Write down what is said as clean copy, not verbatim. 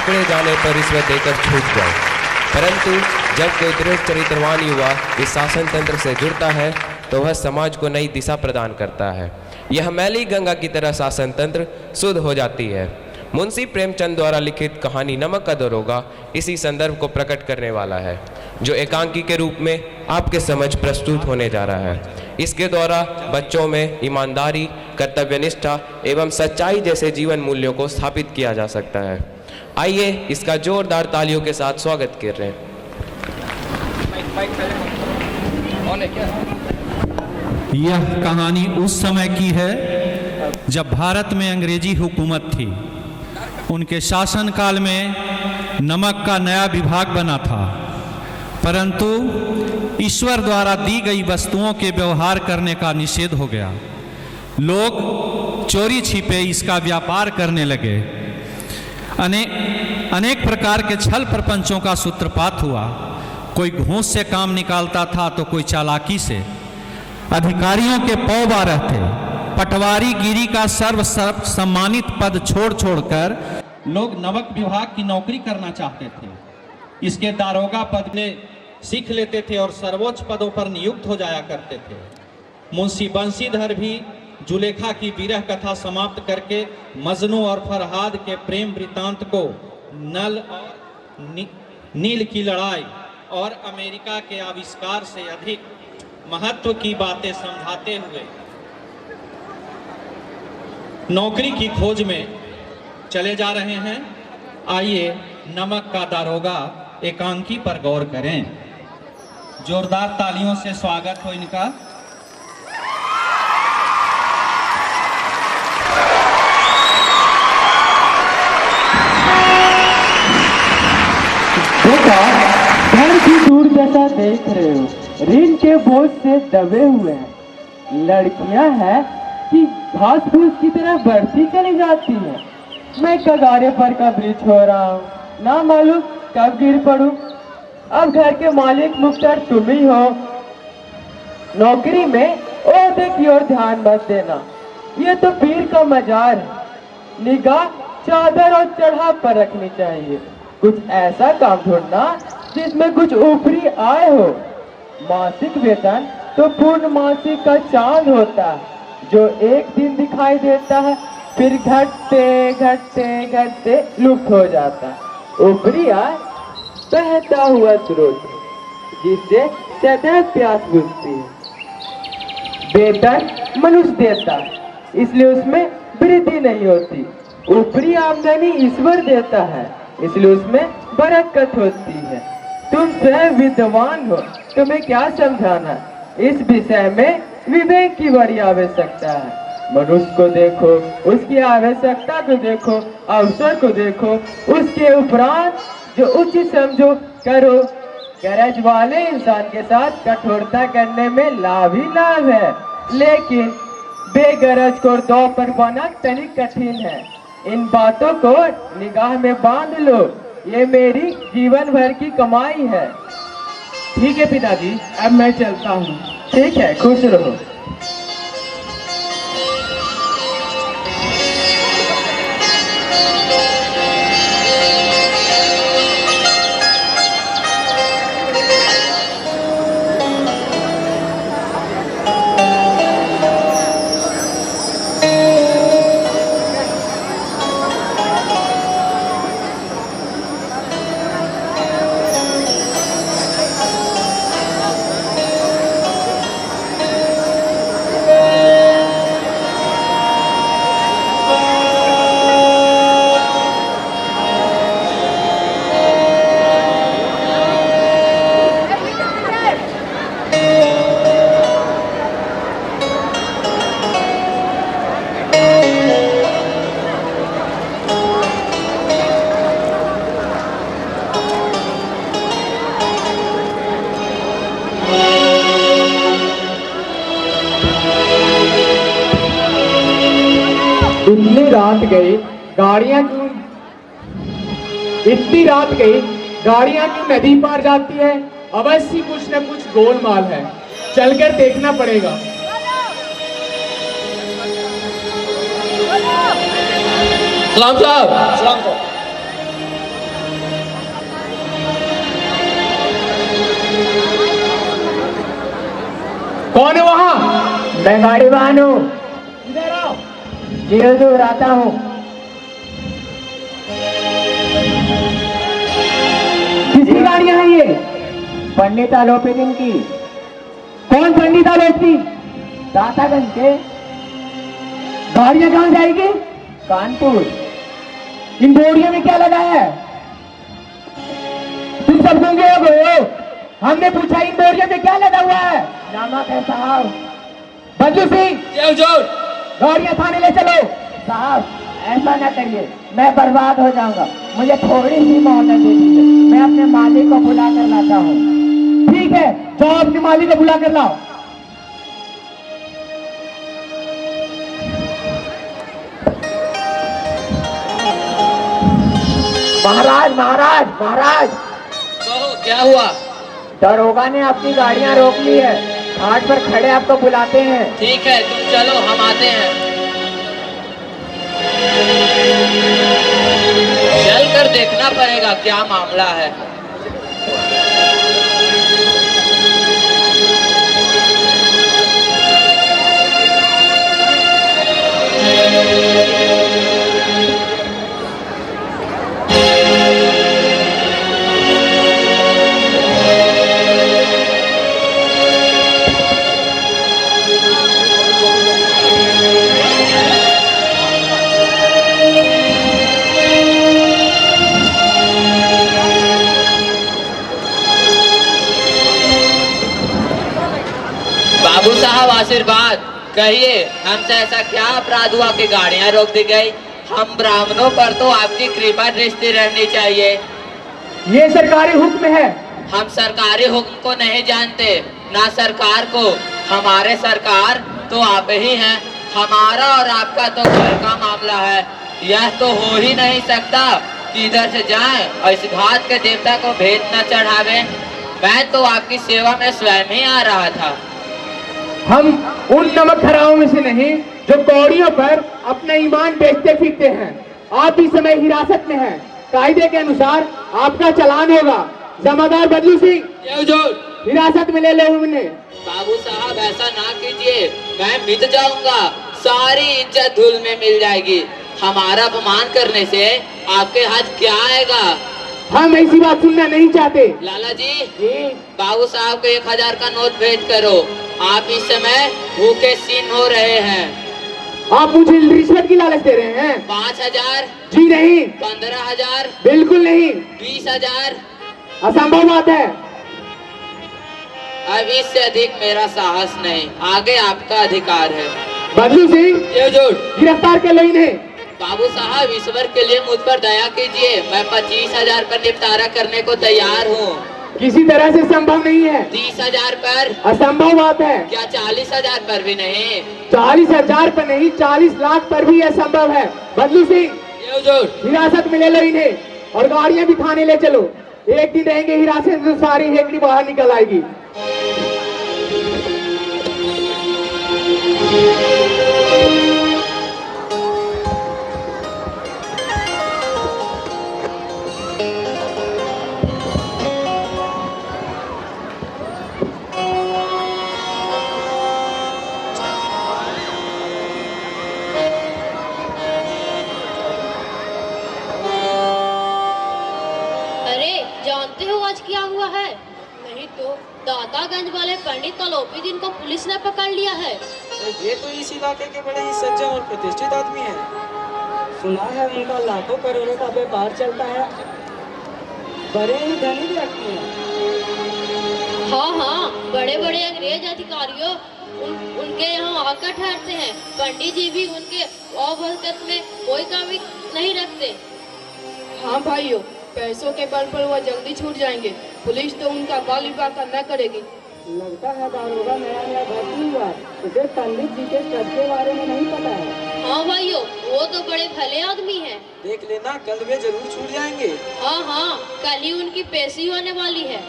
पकड़े जाने पर रिश्वत देकर छूट जाए। परंतु जब कोई दृढ़ चरित्रवान युवा इस शासन तंत्र से जुड़ता है तो वह समाज को नई दिशा प्रदान करता है। यह मैली गंगा की तरह शासन तंत्र शुद्ध हो जाती है। मुंशी प्रेमचंद द्वारा लिखित कहानी नमक का दरोगा इसी संदर्भ को प्रकट करने वाला है, जो एकांकी के रूप में आपके समझ प्रस्तुत होने जा रहा है। इसके द्वारा बच्चों में ईमानदारी, कर्तव्यनिष्ठा एवं सच्चाई जैसे जीवन मूल्यों को स्थापित किया जा सकता है। आइए इसका जोरदार तालियों के साथ स्वागत कर रहे हैं। यह कहानी उस समय की है जब भारत में अंग्रेजी हुकूमत थी। उनके शासनकाल में नमक का नया विभाग बना था, परंतु ईश्वर द्वारा दी गई वस्तुओं के व्यवहार करने का निषेध हो गया। लोग चोरी छिपे इसका व्यापार करने लगे। अनेक प्रकार के छल प्रपंचों का सूत्रपात हुआ। कोई घूस से काम निकालता था तो कोई चालाकी से। अधिकारियों के पौ बारह थे। पटवारी गिरी का सर्व सम्मानित पद छोड़ छोड़कर लोग नमक विभाग की नौकरी करना चाहते थे। इसके दारोगा पद में सीख लेते थे और सर्वोच्च पदों पर नियुक्त हो जाया करते थे। मुंशी बंशीधर भी जुलेखा की विरह कथा समाप्त करके मजनू और फरहाद के प्रेम वृतांत को नल और नील की लड़ाई और अमेरिका के आविष्कार से अधिक महत्व की बातें समझाते हुए नौकरी की खोज में चले जा रहे हैं। आइए नमक का दारोगा एकांकी पर गौर करें। जोरदार तालियों से स्वागत हो इनका। बेटा, घर की दूर जैसा देख रहे हो, ऋण के बोझ से दबे हुए हैं। लड़कियां हैं कि घास फूस की तरह बढ़ती चली जाती है। मैं कगारे पर कब रिच हो रहा हूँ, ना मालूम कब गिर पड़ूं। अब घर के मालिक मुख्तार तुम ही हो। नौकरी में ओहदे की ओर ध्यान मत देना, ये तो पीर का मजार है। निगाह चादर और चढ़ाव पर रखनी चाहिए। कुछ ऐसा काम ढूंढना जिसमें कुछ ऊपरी आय हो। मासिक वेतन तो पूर्ण मासिक का चांद होता है, जो एक दिन दिखाई देता है फिर घटते घटते घटते लुप्त हो जाता है। ऊपरी आय बहता हुआ स्रोत, जिससे सदैव प्यास बुझती है। वेतन मनुष्य देता है, इसलिए उसमें वृद्धि नहीं होती। ऊपरी आमदनी ईश्वर देता है, इसलिए उसमें बरकत होती है। तुम स्वयं विद्वान हो, तुम्हें क्या समझाना। इस विषय में विवेक की बड़ी आवश्यकता है। मनुष्य को देखो, उसकी आवश्यकता को देखो, अवसर को देखो, उसके उपरांत जो उचित समझो करो। गरज वाले इंसान के साथ कठोरता करने में लाभ ही लाभ है, लेकिन बेगरज को दो पर पाना तनिक कठिन है। इन बातों को निगाह में बांध लो, ये मेरी जीवन भर की कमाई है। ठीक है पिताजी, अब मैं चलता हूँ। ठीक है, खुश रहो। इतनी रात गई गाड़ियां क्यों नदी पार जाती है। अवश्य कुछ न कुछ गोलमाल है, चलकर देखना पड़ेगा। सलाम साहब। कौन है वहाँ? मैं गाड़ी वाहन हूँ। इधर आओ। जी हजूर, आता हूँ। किसकी गाड़ियाँ हैं ये? पंडित आलोपीदीन की। कौन पंडित आलोपी? दातागंज के। गाड़ियाँ कहाँ जाएगी? कानपुर। इन बोरियों में क्या लगा है? तुम सब गूंगे हो गए हो? हमने पूछा इन बोरियों में क्या लगा हुआ है? नमक है साहब। बदलू सिंह, गाड़ियाँ थाने ले चलो। साहब ऐसा न करिए, मैं बर्बाद हो जाऊंगा। मुझे थोड़ी सी मोहलत दे दीजिए, मैं अपने मालिक को बुला कर लाता हूँ। ठीक है, जाओ अपने मालिक को बुला कर लाओ। महाराज महाराज महाराज, क्या हुआ? दरोगा ने अपनी गाड़ियाँ रोक ली है। घाट पर खड़े आपको बुलाते हैं। ठीक है, तुम चलो, हम आते हैं। चल कर देखना पड़ेगा क्या मामला है। बाबू साहब आशीर्वाद, कहिए हमसे ऐसा क्या अपराध हुआ कि गाड़ियां रोक दी गई? हम ब्राह्मणों पर तो आपकी कृपा दृष्टि रहनी चाहिए। ये सरकारी हुक्म है। हम सरकारी हुक्म को नहीं जानते, ना सरकार को। हमारे सरकार तो आप ही हैं। हमारा और आपका तो घर का मामला है। यह तो हो ही नहीं सकता कि इधर से जाएं और इस घाट के देवता को भेंट न चढ़ावे। मैं तो आपकी सेवा में स्वयं ही आ रहा था। हम उन नमक खराओं में से नहीं जो कौड़ियों पर अपना ईमान बेचते फिरते हैं। आप इस समय हिरासत में हैं। कायदे के अनुसार आपका चालान होगा। जमादार बदलू सिंह, हिरासत में ले लो उन्हें। बाबू साहब ऐसा ना कीजिए, मैं मिट जाऊंगा। सारी इज्जत धूल में मिल जाएगी। हमारा अपमान करने से आपके हाथ क्या आएगा? हम ऐसी बात सुनना नहीं चाहते। लाला जी, बाबू साहब को 1000 का नोट भेंट करो। आप इस समय भूखे सीन हो रहे हैं। आप मुझे रिश्वत की लालच दे रहे हैं? 5000? जी नहीं। 15000? बिल्कुल नहीं। 20000? असंभव बात है। अब इससे अधिक मेरा साहस नहीं। आगे आपका अधिकार है। बदलू सिंह, गिरफ्तार कर लो इन्हें। बाबू साहब, ईश्वर के लिए मुझ पर दया कीजिए। मैं 25000 पर निपटारा करने को तैयार हूँ। किसी तरह से संभव नहीं है। 30000 पर? असंभव बात है। क्या 40000 पर भी नहीं? 40000 पर नहीं, 40 लाख पर भी असंभव है। बदलू सिंह, हिरासत में ले लो इन्हें और गाड़ियां भी थाने ले चलो। एक दिन रहेंगे हिरासत में तो सारी हेकड़ी बाहर निकल आएगी। जानते हो आज क्या हुआ है? नहीं तो दातागंज वाले पंडित आलोपीदीन को पुलिस ने पकड़ लिया है। ये तो इस इलाके के बड़े ही सज्जन और प्रतिष्ठित आदमी हैं। सुना है उनका लाखों करोड़ों का व्यापार चलता है। बड़े ही धनी व्यक्ति हैं। हाँ हाँ, बड़े बड़े अंग्रेज अधिकारियों उनके यहाँ आकर ठहरते हैं। पंडित जी भी उनके औभगत में कोई कमी नहीं रखते। हाँ भाइयों, पैसों के बल पर वह जल्दी छूट जाएंगे। पुलिस तो उनका बाल विवाह करना करेगी। लगता है दारोगा नया नया भर्ती हुआ, उसे पंडित जी के कद के बारे में नहीं पता है। हाँ भाइयों, वो तो बड़े भले आदमी हैं। देख लेना, कल वे जरूर छूट जाएंगे। हाँ हाँ, कल ही उनकी पेशी होने वाली है।